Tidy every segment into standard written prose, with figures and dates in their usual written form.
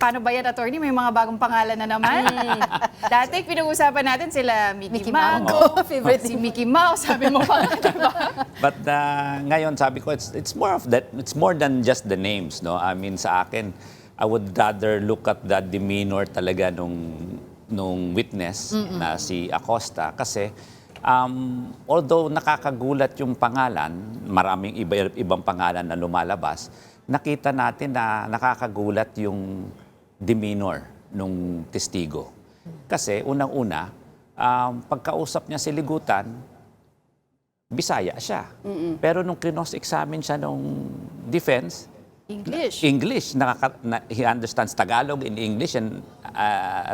Paano ba yan, attorney? May mga bagong pangalan na naman. Dati, pinag-uusapan natin sila Mickey Mango, favorite si Mickey Mouse, sabi mo pa nga, diba? But ngayon sabi ko it's more of that, it's more than just the names, no. I mean sa akin, I would rather look at the demeanor talaga nung witness na si Acosta kasi although nakakagulat yung pangalan, maraming ibang pangalan na lumalabas, nakita natin na nakakagulat yung demeanor nung testigo. Kasi unang-una, pagkausap niya si Ligutan, Bisaya siya. Pero nung kinos-examine siya nung defense, English. He understands Tagalog in English and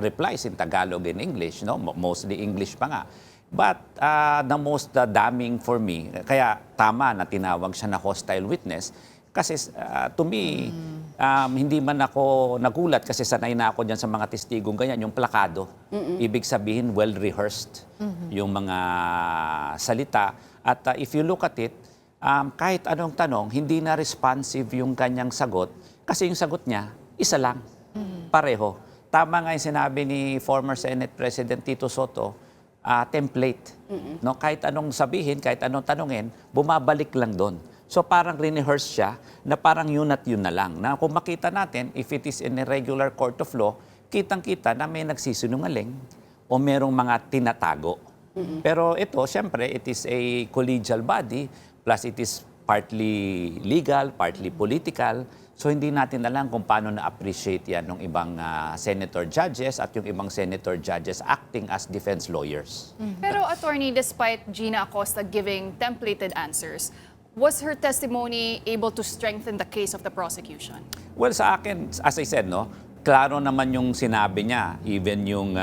replies in Tagalog in English. No? Mostly English pa nga. But the most damning for me, kaya tama na tinawag siya na hostile witness, kasi to me, hindi man ako nagulat kasi sanay na ako dyan sa mga testigong ganyan, yung plakado. Ibig sabihin, well-rehearsed yung mga salita. At if you look at it, kahit anong tanong, hindi na responsive yung kanyang sagot kasi yung sagot niya, isa lang, pareho. Tama nga yung sinabi ni former Senate President Tito Soto, template. No? Kahit anong sabihin, kahit anong tanungin, bumabalik lang doon. So parang rehearse siya na parang yun at yun na lang. Na kung makita natin, if it is in a regular court of law, kitang-kita na may nagsisinungaling o merong mga tinatago. Pero ito, siyempre, it is a collegial body, plus it is partly legal, partly political. So hindi natin alam kung paano na-appreciate yan ng ibang senator judges at yung ibang senator judges acting as defense lawyers. Pero attorney, despite Gina Acosta giving templated answers, was her testimony able to strengthen the case of the prosecution? Well, sa akin, as I said, no, klaro naman yung sinabi niya, even yung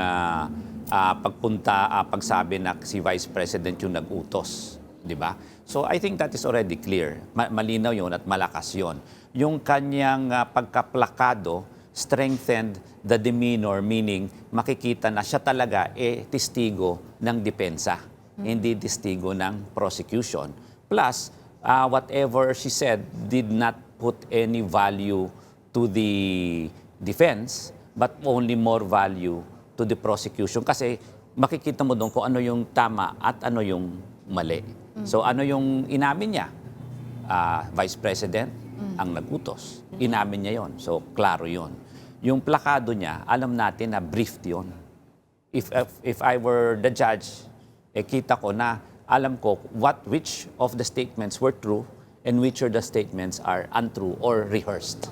pagsabi na si Vice President yung nag-utos, di ba? So I think that is already clear. Malinaw yun at malakas yun. Yung kanyang pagkaplakado strengthened the demeanor, meaning makikita na siya talaga testigo ng depensa, hindi testigo ng prosecution. Plus, whatever she said did not put any value to the defense, but only more value to the prosecution. Kasi makikita mo doon kung ano yung tama at ano yung mali. So ano yung inamin niya? Vice President ang nagutos. Inamin niya yon. So klaro yon. Yung plakado niya, alam natin na briefed yon. If I were the judge, kita ko na alam ko which of the statements were true and which of the statements are untrue or rehearsed.